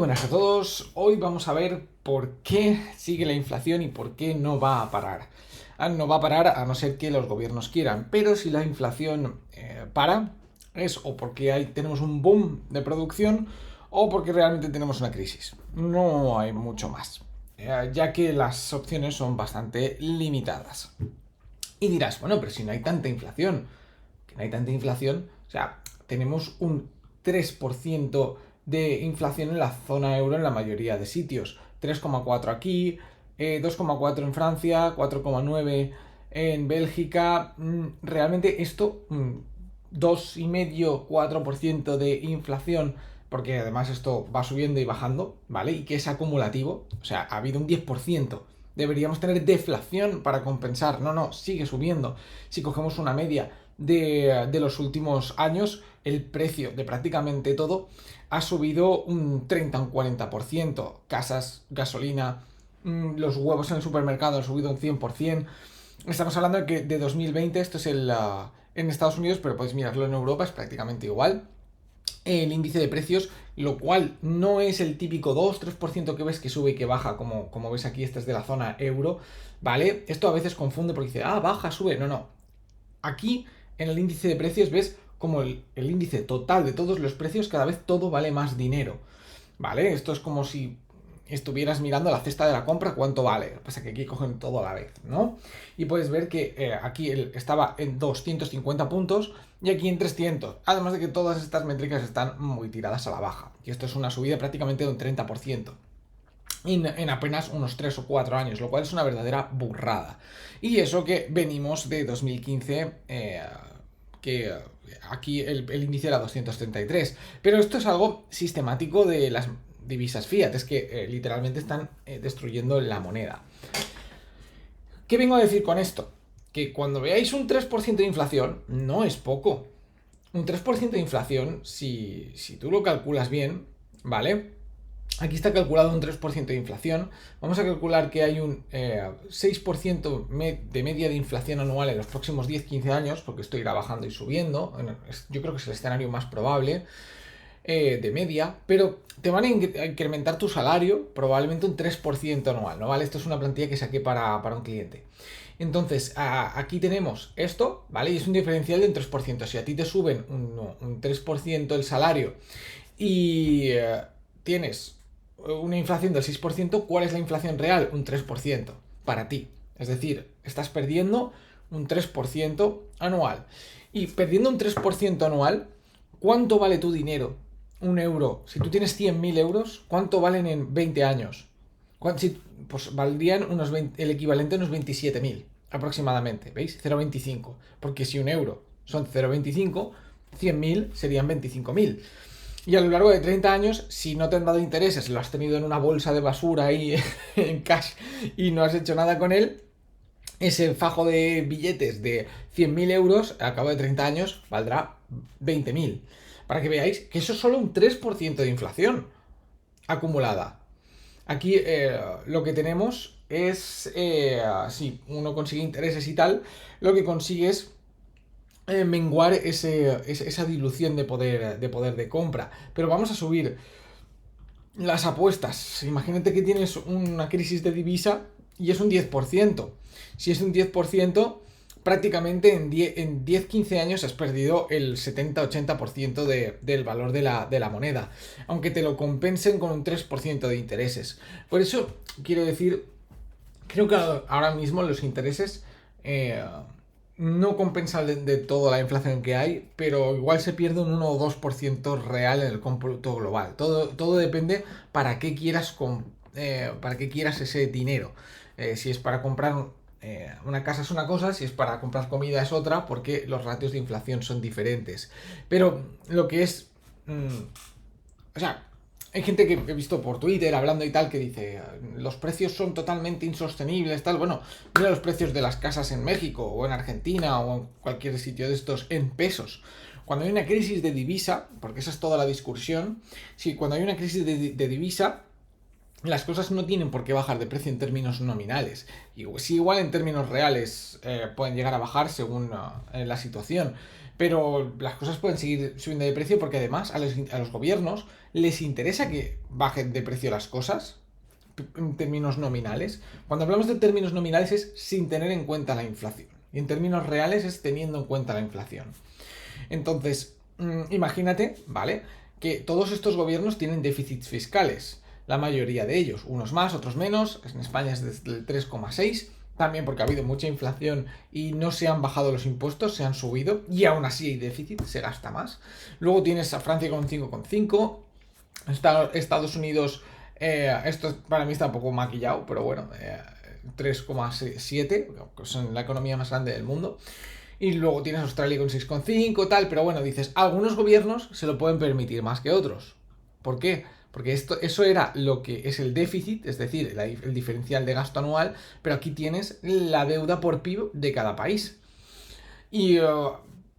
Buenas a todos, hoy vamos a ver por qué sigue la inflación y por qué no va a parar. No va a parar a no ser que los gobiernos quieran, pero si la inflación para, es o porque tenemos un boom de producción o porque realmente tenemos una crisis. No hay mucho más, ya que las opciones son bastante limitadas. Y dirás, bueno, pero si no hay tanta inflación, que no hay tanta inflación, o sea, tenemos un 3% de inflación en la zona euro en la mayoría de sitios. 3,4 aquí, 2,4 en Francia, 4,9 en Bélgica. Realmente esto, 2,5-4% de inflación, porque además esto va subiendo y bajando, ¿vale? Y que es acumulativo, o sea, ha habido un 10%. Deberíamos tener deflación para compensar. No, no, sigue subiendo. Si cogemos una media de los últimos años, el precio de prácticamente todo ha subido un 30 un 40%. Casas, gasolina, los huevos en el supermercado han subido un 100%. Estamos hablando de que de 2020, esto es en Estados Unidos, pero podéis mirarlo en Europa, es prácticamente igual. El índice de precios, lo cual no es el típico 2-3% que ves que sube y que baja, como ves aquí, este es de la zona euro, ¿vale? Esto a veces confunde porque dice, baja, sube. No, no. Aquí, en el índice de precios, ves como el índice total de todos los precios, cada vez todo vale más dinero, ¿vale? Esto es como si estuvieras mirando la cesta de la compra, cuánto vale. Lo que pasa es que aquí cogen todo a la vez, ¿no? Y puedes ver que aquí estaba en 250 puntos y aquí en 300. Además de que todas estas métricas están muy tiradas a la baja. Y esto es una subida prácticamente de un 30%. En apenas unos 3 o 4 años, lo cual es una verdadera burrada. Y eso que venimos de 2015, que aquí el índice era 233. Pero esto es algo sistemático de las divisas fiat, es que literalmente están destruyendo la moneda. ¿Qué vengo a decir con esto? Que cuando veáis un 3% de inflación, no es poco. Un 3% de inflación, si tú lo calculas bien, ¿vale? Aquí está calculado un 3% de inflación. Vamos a calcular que hay un 6% de media de inflación anual en los próximos 10-15 años, porque esto irá bajando y subiendo. Yo creo que es el escenario más probable de media, pero te van a incrementar tu salario probablemente un 3% anual, ¿no? ¿Vale? Esto es una plantilla que saqué para un cliente. Entonces, aquí tenemos esto, ¿vale? Y es un diferencial de un 3%. Si a ti te suben un 3% el salario y tienes una inflación del 6%, ¿cuál es la inflación real? Un 3% para ti. Es decir, estás perdiendo un 3% anual. Y perdiendo un 3% anual, ¿cuánto vale tu dinero? Un euro. Si tú tienes 100.000 euros, ¿cuánto valen en 20 años? Pues valdrían el equivalente a unos 27.000 aproximadamente. ¿Veis? 0,25. Porque si un euro son 0,25, 100.000 serían 25.000. Y a lo largo de 30 años, si no te han dado intereses, lo has tenido en una bolsa de basura ahí en cash y no has hecho nada con él, ese fajo de billetes de 100.000 euros, al cabo de 30 años, valdrá 20.000. Para que veáis que eso es solo un 3% de inflación acumulada. Aquí lo que tenemos es, si uno consigue intereses y tal, lo que consigue es menguar esa dilución de poder de compra. Pero vamos a subir las apuestas. Imagínate que tienes una crisis de divisa y es un 10%. Si es un 10%, prácticamente en 10-15 años has perdido el 70-80% del valor de la moneda, aunque te lo compensen con un 3% de intereses. Por eso quiero decir, creo que ahora mismo los intereses no compensan de toda la inflación que hay, pero igual se pierde un 1 o 2% real en el cómputo global. Todo depende para qué quieras ese dinero. Si es para comprar una casa es una cosa, si es para comprar comida es otra, porque los ratios de inflación son diferentes. Pero lo que es... o sea, hay gente que he visto por Twitter hablando y tal que dice los precios son totalmente insostenibles, tal. Bueno, mira los precios de las casas en México o en Argentina o en cualquier sitio de estos en pesos. Cuando hay una crisis de divisa, porque esa es toda la discusión, si cuando hay una crisis de divisa, las cosas no tienen por qué bajar de precio en términos nominales. Y si igual en términos reales pueden llegar a bajar según la situación. Pero las cosas pueden seguir subiendo de precio porque además a los gobiernos les interesa que bajen de precio las cosas en términos nominales. Cuando hablamos de términos nominales es sin tener en cuenta la inflación. Y en términos reales es teniendo en cuenta la inflación. Entonces, imagínate, ¿vale? Que todos estos gobiernos tienen déficits fiscales. La mayoría de ellos, unos más, otros menos. En España es del 3,6. También porque ha habido mucha inflación y no se han bajado los impuestos, se han subido. Y aún así hay déficit, se gasta más. Luego tienes a Francia con 5,5. Estados Unidos, esto para mí está un poco maquillado, pero bueno, 3,7, que son la economía más grande del mundo. Y luego tienes Australia con 6,5, tal, pero bueno, dices, algunos gobiernos se lo pueden permitir más que otros. ¿Por qué? Porque eso era lo que es el déficit, es decir, el diferencial de gasto anual, pero aquí tienes la deuda por PIB de cada país. Y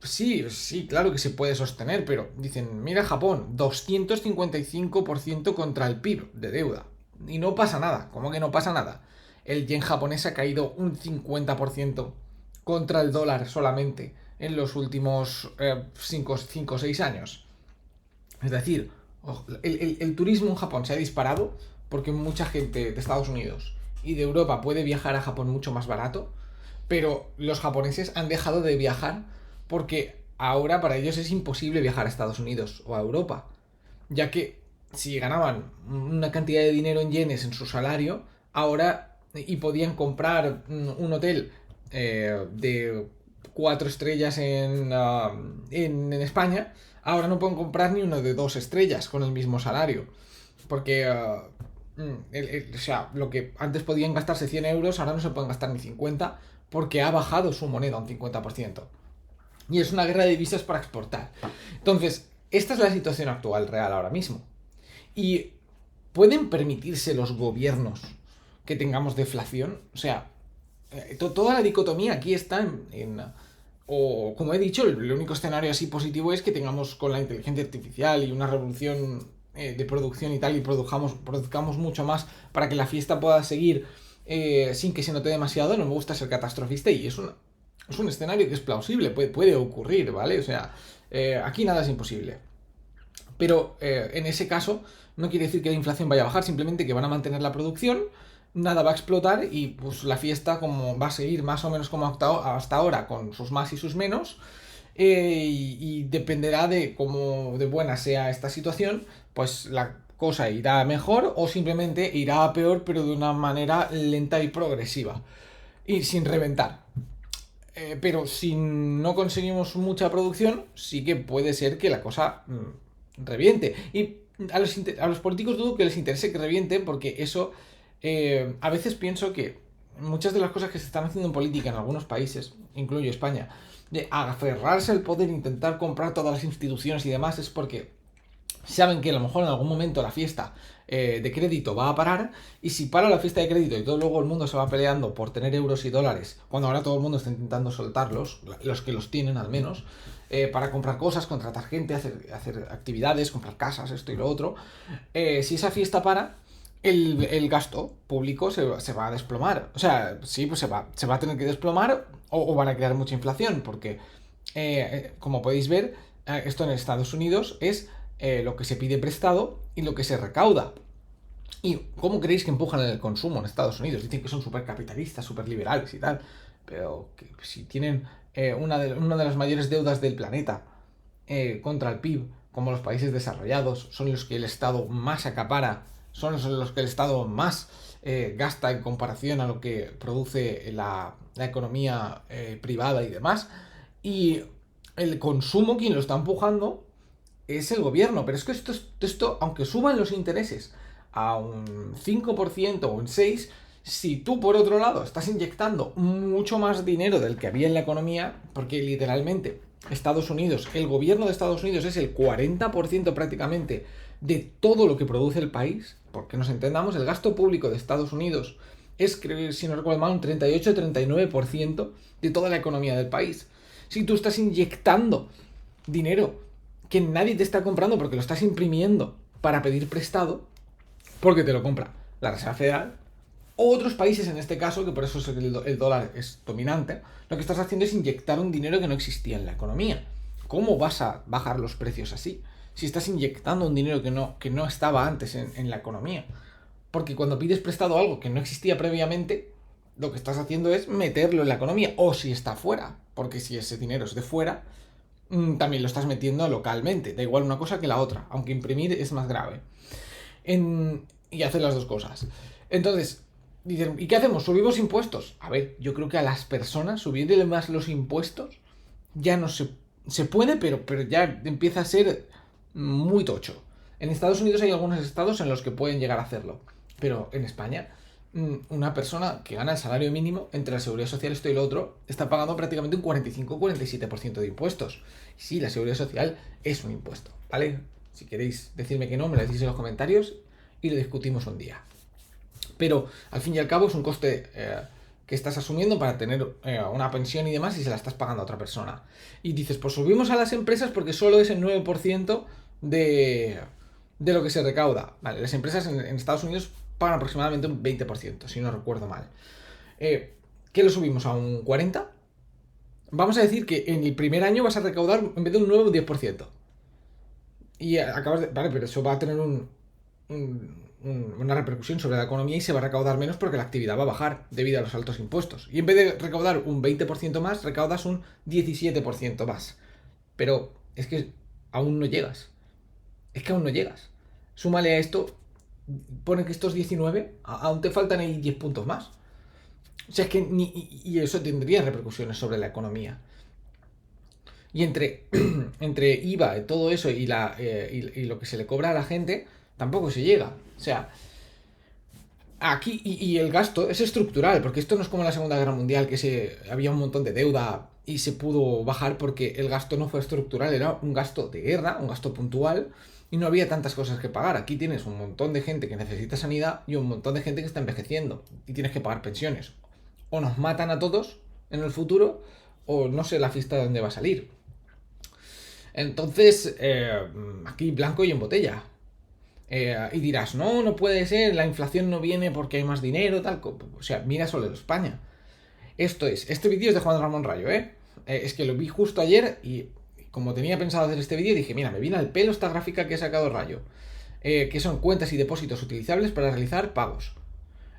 sí, claro que se puede sostener, pero dicen, mira Japón, 255% contra el PIB de deuda. Y no pasa nada, ¿cómo que no pasa nada? El yen japonés ha caído un 50% contra el dólar solamente en los últimos 5 o 6 años. Es decir, el turismo en Japón se ha disparado porque mucha gente de Estados Unidos y de Europa puede viajar a Japón mucho más barato, pero los japoneses han dejado de viajar porque ahora para ellos es imposible viajar a Estados Unidos o a Europa, ya que si ganaban una cantidad de dinero en yenes en su salario, ahora y podían comprar un hotel de 4 estrellas en España, ahora no pueden comprar ni uno de 2 estrellas con el mismo salario. Porque, o sea, lo que antes podían gastarse 100 euros, ahora no se pueden gastar ni 50 porque ha bajado su moneda un 50%. Y es una guerra de divisas para exportar. Entonces, esta es la situación actual real ahora mismo. Y ¿pueden permitirse los gobiernos que tengamos deflación? O sea, toda la dicotomía aquí está o como he dicho, el único escenario así positivo es que tengamos con la inteligencia artificial y una revolución de producción y tal, y produzcamos mucho más para que la fiesta pueda seguir sin que se note demasiado. No me gusta ser catastrofista y es un escenario que es plausible, puede ocurrir, ¿vale? O sea, aquí nada es imposible. Pero en ese caso no quiere decir que la inflación vaya a bajar, simplemente que van a mantener la producción, nada va a explotar y pues la fiesta como va a seguir más o menos como hasta ahora, con sus más y sus menos. Y dependerá de cómo de buena sea esta situación, pues la cosa irá mejor o simplemente irá a peor, pero de una manera lenta y progresiva y sin reventar. Pero si no conseguimos mucha producción, sí que puede ser que la cosa reviente. Y a los políticos dudo que les interese que reviente, porque eso a veces pienso que muchas de las cosas que se están haciendo en política en algunos países, incluyo España, de aferrarse al poder, intentar comprar todas las instituciones y demás, es porque saben que a lo mejor en algún momento la fiesta de crédito va a parar, y si para la fiesta de crédito y todo luego el mundo se va peleando por tener euros y dólares, cuando ahora todo el mundo está intentando soltarlos, los que los tienen al menos, para comprar cosas, contratar gente, hacer actividades, comprar casas, esto y lo otro, si esa fiesta para, el gasto público se va a desplomar. O sea, sí, pues se va a tener que desplomar o van a crear mucha inflación, porque como podéis ver, esto en Estados Unidos es lo que se pide prestado y lo que se recauda. ¿Y cómo creéis que empujan el consumo en Estados Unidos? Dicen que son súper capitalistas, súper liberales y tal, pero que si tienen una de las mayores deudas del planeta contra el PIB, como los países desarrollados, son los que el Estado más acapara, son los que el Estado más gasta en comparación a lo que produce la economía privada y demás, y el consumo quien lo está empujando es el gobierno. Pero es que esto aunque suban los intereses a un 5% o un 6%, si tú por otro lado estás inyectando mucho más dinero del que había en la economía, porque literalmente Estados Unidos, el gobierno de Estados Unidos es el 40% prácticamente de todo lo que produce el país, porque nos entendamos, el gasto público de Estados Unidos es, si no recuerdo mal, un 38-39% de toda la economía del país. Si tú estás inyectando dinero que nadie te está comprando porque lo estás imprimiendo para pedir prestado, porque te lo compra la Reserva Federal, o otros países en este caso, que por eso el dólar es dominante, lo que estás haciendo es inyectar un dinero que no existía en la economía. ¿cómo vas a bajar los precios así? Si estás inyectando un dinero que no estaba antes en la economía. Porque cuando pides prestado algo que no existía previamente, lo que estás haciendo es meterlo en la economía. O si está fuera. Porque si ese dinero es de fuera, también lo estás metiendo localmente. Da igual una cosa que la otra. Aunque imprimir es más grave. Y hacer las dos cosas. Entonces, dicen, ¿y qué hacemos? ¿Subimos impuestos? A ver, yo creo que a las personas subirle más los impuestos ya no se puede, pero ya empieza a ser muy tocho. En Estados Unidos hay algunos estados en los que pueden llegar a hacerlo. Pero en España, una persona que gana el salario mínimo, entre la seguridad social, esto y lo otro, está pagando prácticamente un 45-47% de impuestos. Y sí, la seguridad social es un impuesto, ¿vale? Si queréis decirme que no, me lo decís en los comentarios y lo discutimos un día. Pero al fin y al cabo es un coste que estás asumiendo para tener una pensión y demás y se la estás pagando a otra persona. Y dices, pues subimos a las empresas porque solo es el 9% de lo que se recauda. Vale, las empresas en Estados Unidos pagan aproximadamente un 20%, si no recuerdo mal. ¿Qué lo subimos a un 40%? Vamos a decir que en el primer año vas a recaudar en vez de un 9, un 10%. Y acabas de... Vale, pero eso va a tener una repercusión sobre la economía y se va a recaudar menos porque la actividad va a bajar debido a los altos impuestos. Y en vez de recaudar un 20% más, recaudas un 17% más. Pero es que aún no llegas. Es que aún no llegas. Súmale a esto, pone que estos 19, aún te faltan ahí 10 puntos más. O sea, es que y eso tendría repercusiones sobre la economía. Y entre IVA y todo eso y lo que se le cobra a la gente, tampoco se llega. O sea, aquí y el gasto es estructural, porque esto no es como en la Segunda Guerra Mundial, que había un montón de deuda y se pudo bajar porque el gasto no fue estructural, era un gasto de guerra, un gasto puntual, y no había tantas cosas que pagar. Aquí tienes un montón de gente que necesita sanidad y un montón de gente que está envejeciendo y tienes que pagar pensiones. O nos matan a todos en el futuro, o no sé la fiesta de dónde va a salir. Entonces, aquí blanco y en botella. Y dirás, no, no puede ser, la inflación no viene porque hay más dinero, tal. O sea, mira solo España. Este vídeo es de Juan Ramón Rayo, es que lo vi justo ayer y como tenía pensado hacer este vídeo, dije, mira, me viene al pelo esta gráfica que he sacado Rayo. Que son cuentas y depósitos utilizables para realizar pagos.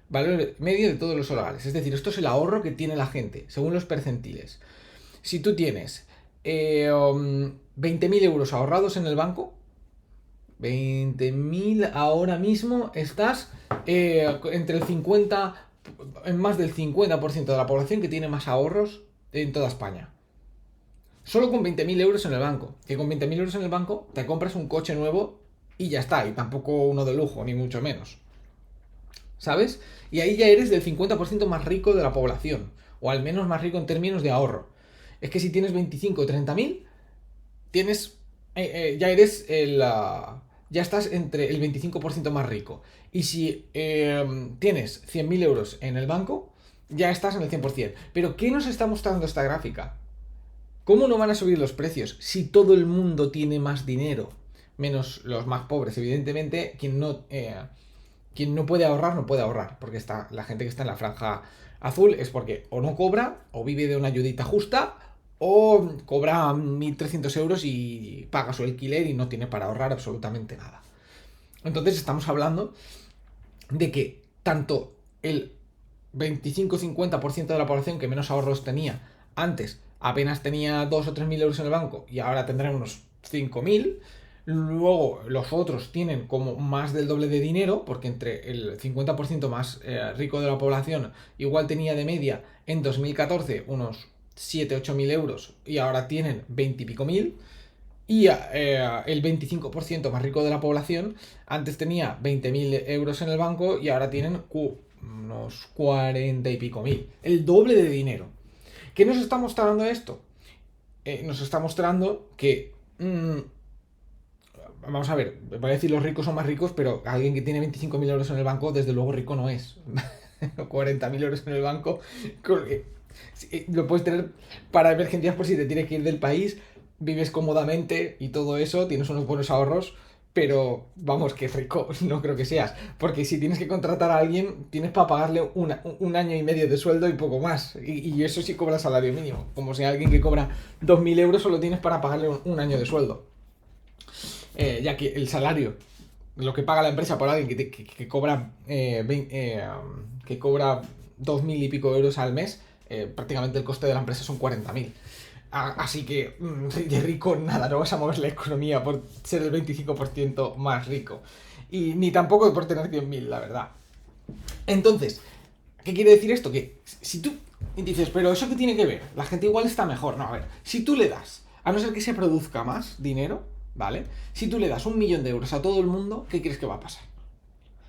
Valor medio de todos los hogares. Es decir, esto es el ahorro que tiene la gente, según los percentiles. Si tú tienes 20.000 euros ahorrados en el banco, 20.000 ahora mismo estás entre el 50, en más del 50% de la población que tiene más ahorros en toda España. Solo con 20.000 euros en el banco. Que con 20.000 euros en el banco te compras un coche nuevo y ya está. Y tampoco uno de lujo, ni mucho menos. ¿Sabes? Y ahí ya eres del 50% más rico de la población. O al menos más rico en términos de ahorro. Es que si tienes 25 o 30.000, tienes... ya eres ya estás entre el 25% más rico. Y si tienes 100.000 euros en el banco, ya estás en el 100%. Pero ¿qué nos está mostrando esta gráfica? ¿Cómo no van a subir los precios si todo el mundo tiene más dinero? Menos los más pobres. Evidentemente, quien no puede ahorrar, no puede ahorrar. Porque la gente que está en la franja azul es porque o no cobra, o vive de una ayudita justa, o cobra 1.300 euros y paga su alquiler y no tiene para ahorrar absolutamente nada. Entonces estamos hablando de que tanto el 25-50% de la población que menos ahorros tenía antes apenas tenía 2 o 3.000 euros en el banco y ahora tendrá unos 5.000. Luego los otros tienen como más del doble de dinero, porque entre el 50% más rico de la población igual tenía de media en 2014 unos 7-8.000 euros y ahora tienen 20 y pico mil. Y el 25% más rico de la población antes tenía 20.000 euros en el banco y ahora tienen unos 40 y pico mil. El doble de dinero. ¿Qué nos está mostrando esto? Nos está mostrando que... vamos a ver, voy a decir los ricos son más ricos, pero alguien que tiene 25.000 euros en el banco, desde luego rico no es. 40.000 euros en el banco, lo puedes tener para emergencias por si te tienes que ir del país, vives cómodamente y todo eso, tienes unos buenos ahorros, pero vamos, que rico no creo que seas, porque si tienes que contratar a alguien, tienes para pagarle un año y medio de sueldo y poco más, y eso sí cobra salario mínimo, como si alguien que cobra 2.000 euros solo tienes para pagarle un año de sueldo, ya que el salario, lo que paga la empresa por alguien que cobra, que cobra 2.000 y pico euros al mes, prácticamente el coste de la empresa son 40.000. Así que de rico nada, no vas a mover la economía por ser el 25% más rico. Y ni tampoco por tener 100.000, la verdad. Entonces, ¿qué quiere decir esto? Que si tú dices, pero ¿eso qué tiene que ver? La gente igual está mejor. No, a ver, si tú le das, a no ser que se produzca más dinero, ¿vale? Si tú le das 1.000.000 de euros a todo el mundo, ¿qué crees que va a pasar?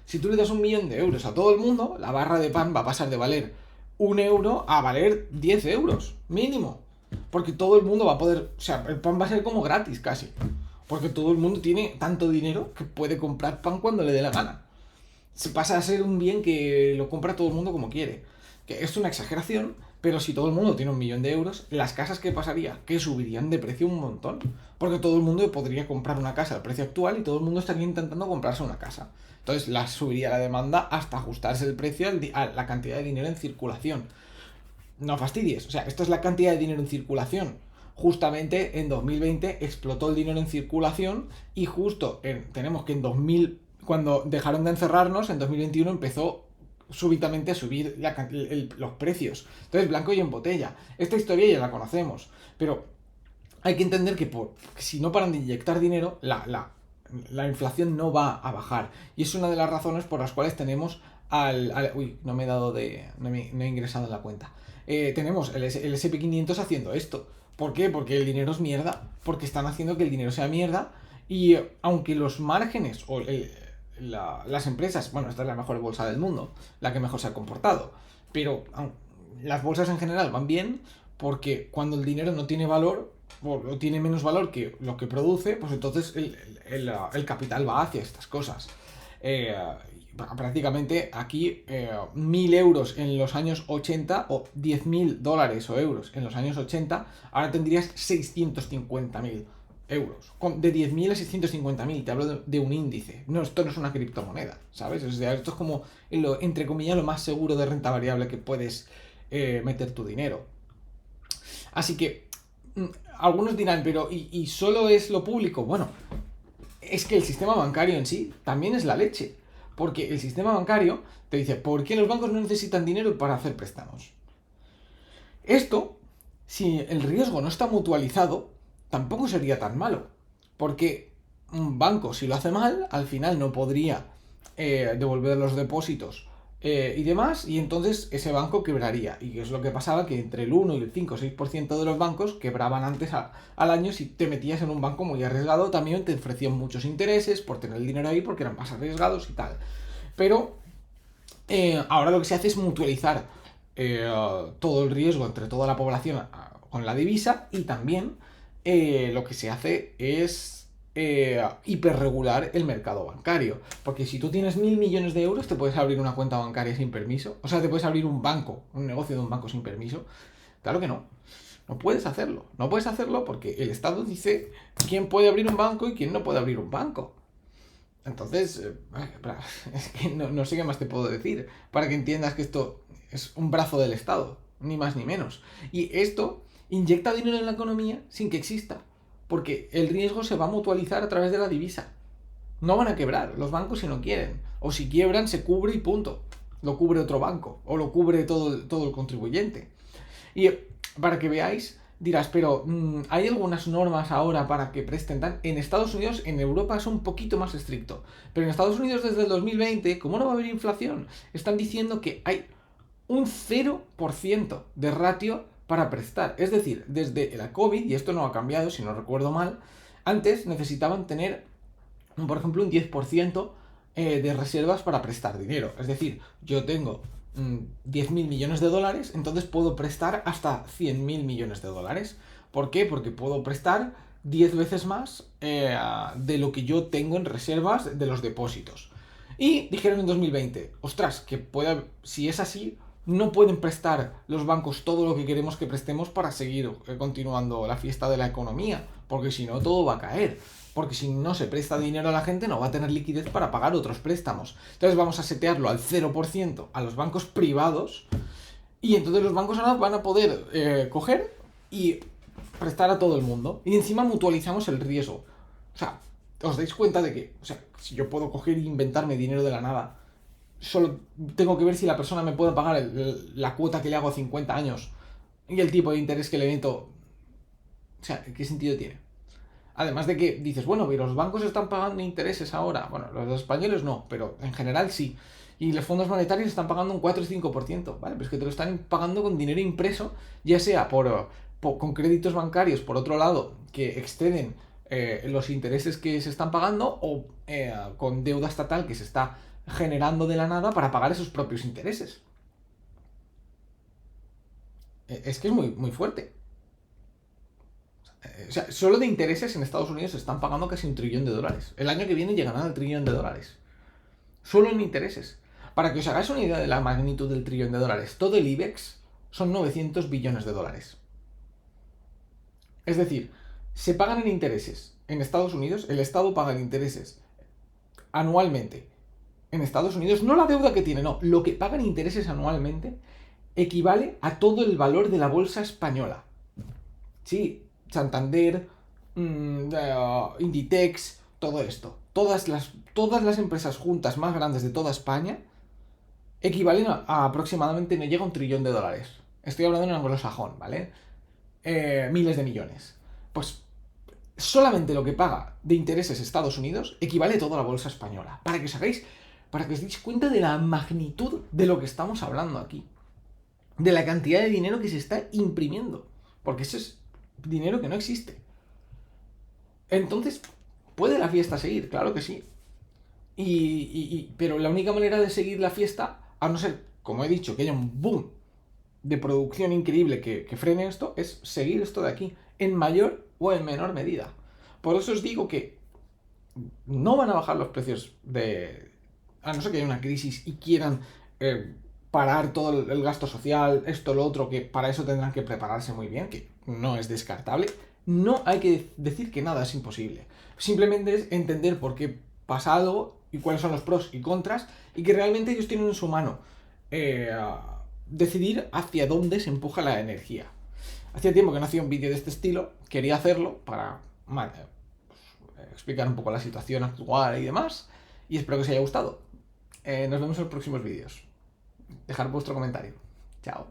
Si tú le das 1.000.000 de euros a todo el mundo, la barra de pan va a pasar de valer 1 euro a valer 10 euros, mínimo. Porque todo el mundo va a poder, o sea, el pan va a ser como gratis casi. Porque todo el mundo tiene tanto dinero que puede comprar pan cuando le dé la gana. Se pasa a ser un bien que lo compra todo el mundo como quiere. Que es una exageración, pero si todo el mundo tiene 1.000.000 de euros, las casas, ¿qué pasaría? Que subirían de precio un montón. Porque todo el mundo podría comprar una casa al precio actual y todo el mundo estaría intentando comprarse una casa. Entonces subiría la demanda hasta ajustarse el precio a la cantidad de dinero en circulación. No fastidies, o sea, esto es la cantidad de dinero en circulación. Justamente en 2020 explotó el dinero en circulación y justo tenemos que en 2000, cuando dejaron de encerrarnos, en 2021 empezó súbitamente a subir los precios. Entonces, blanco y en botella. Esta historia ya la conocemos, pero hay que entender que si no paran de inyectar dinero, la inflación no va a bajar. Y es una de las razones por las cuales tenemos uy, no me he dado de... No he ingresado en la cuenta. Tenemos el SP500 haciendo esto. ¿Por qué? Porque el dinero es mierda. Porque están haciendo que el dinero sea mierda. Y aunque los márgenes o las empresas... Bueno, esta es la mejor bolsa del mundo. La que mejor se ha comportado. Pero las bolsas en general van bien porque cuando el dinero no tiene valor o tiene menos valor que lo que produce, pues entonces el capital va hacia estas cosas. Prácticamente aquí 1.000 euros en los años 80 o 10.000 dólares o euros en los años 80, ahora tendrías 650.000 euros. De 10.000 a 650.000, te hablo de un índice. No, esto no es una criptomoneda, ¿sabes? O sea, esto es como, entre comillas, lo más seguro de renta variable que puedes meter tu dinero. Así que algunos dirán, pero ¿y solo es lo público? Bueno, es que el sistema bancario en sí también es la leche. Porque el sistema bancario te dice, ¿por qué los bancos no necesitan dinero para hacer préstamos? Esto, si el riesgo no está mutualizado, tampoco sería tan malo. Porque un banco, si lo hace mal, al final no podría devolver los depósitos y demás, y entonces ese banco quebraría. Y es lo que pasaba, que entre el 1 y el 5 o 6% de los bancos quebraban antes al año. Si te metías en un banco muy arriesgado, también te ofrecían muchos intereses por tener el dinero ahí, porque eran más arriesgados y tal. Pero ahora lo que se hace es mutualizar todo el riesgo entre toda la población con la divisa, y también lo que se hace es hiperregular el mercado bancario. Porque si tú tienes 1.000 millones de euros, te puedes abrir una cuenta bancaria sin permiso. O sea, te puedes abrir un banco, un negocio de un banco sin permiso. Claro que no. No puedes hacerlo. No puedes hacerlo porque el Estado dice quién puede abrir un banco y quién no puede abrir un banco. Entonces, es que no sé qué más te puedo decir para que entiendas que esto es un brazo del Estado, ni más ni menos. Y esto inyecta dinero en la economía sin que exista, porque el riesgo se va a mutualizar a través de la divisa. No van a quebrar los bancos si no quieren, o si quiebran se cubre y punto. Lo cubre otro banco, o lo cubre todo el contribuyente. Y para que veáis, dirás, pero ¿hay algunas normas ahora para que presten tan? En Estados Unidos, en Europa es un poquito más estricto. Pero en Estados Unidos desde el 2020, como no va a haber inflación, están diciendo que hay un 0% de ratio para prestar. Es decir, desde la COVID, y esto no ha cambiado si no recuerdo mal, antes necesitaban tener, por ejemplo, un 10% de reservas para prestar dinero. Es decir, yo tengo 10.000 millones de dólares, entonces puedo prestar hasta 100.000 millones de dólares. ¿Por qué? Porque puedo prestar 10 veces más de lo que yo tengo en reservas de los depósitos. Y dijeron en 2020, ostras, que si es así, no pueden prestar los bancos todo lo que queremos que prestemos para seguir continuando la fiesta de la economía, porque si no todo va a caer. porque si no se presta dinero a la gente no va a tener liquidez para pagar otros préstamos. Entonces vamos a setearlo al 0% a los bancos privados y entonces los bancos ahora van a poder coger y prestar a todo el mundo. Y encima mutualizamos el riesgo. O sea, ¿os dais cuenta de que, o sea, si yo puedo coger e inventarme dinero de la nada, solo tengo que ver si la persona me puede pagar la cuota que le hago a 50 años y el tipo de interés que le meto? O sea, ¿qué sentido tiene? Además de que dices, bueno, pero los bancos están pagando intereses ahora. Bueno, los españoles no, pero en general sí. Y los fondos monetarios están pagando un 4 o 5%, ¿vale? Pero es que te lo están pagando con dinero impreso, ya sea con créditos bancarios, por otro lado, que exceden los intereses que se están pagando, o con deuda estatal que se está generando de la nada para pagar esos propios intereses. Es que es muy, muy fuerte. O sea, solo de intereses en Estados Unidos se están pagando casi $1 trillón. El año que viene llegarán al $1 trillón. Solo en intereses. Para que os hagáis una idea de la magnitud del $1 trillón, todo el IBEX son 900 billones de dólares. Es decir, se pagan en intereses. En Estados Unidos, el Estado paga en intereses anualmente. En Estados Unidos, no la deuda que tiene, no. Lo que pagan intereses anualmente equivale a todo el valor de la bolsa española. Sí, Santander, Inditex, todo esto. Todas las empresas juntas más grandes de toda España equivalen a aproximadamente, no llega a $1 trillón. Estoy hablando en anglosajón, ¿vale? Miles de millones. Pues solamente lo que paga de intereses Estados Unidos equivale a toda la bolsa española. Para que os deis cuenta de la magnitud de lo que estamos hablando aquí. De la cantidad de dinero que se está imprimiendo. Porque ese es dinero que no existe. Entonces, ¿puede la fiesta seguir? Claro que sí. Pero la única manera de seguir la fiesta, a no ser, como he dicho, que haya un boom de producción increíble que frene esto, es seguir esto de aquí, en mayor o en menor medida. Por eso os digo que no van a bajar los precios a no ser que haya una crisis y quieran parar todo el gasto social, esto, lo otro, que para eso tendrán que prepararse muy bien, que no es descartable. No hay que decir que nada es imposible. Simplemente es entender por qué pasa algo y cuáles son los pros y contras, y que realmente ellos tienen en su mano decidir hacia dónde se empuja la energía. Hacía tiempo que no hacía un vídeo de este estilo, quería hacerlo para explicar un poco la situación actual y demás, y espero que os haya gustado. Nos vemos en los próximos vídeos. Dejar vuestro comentario. Chao.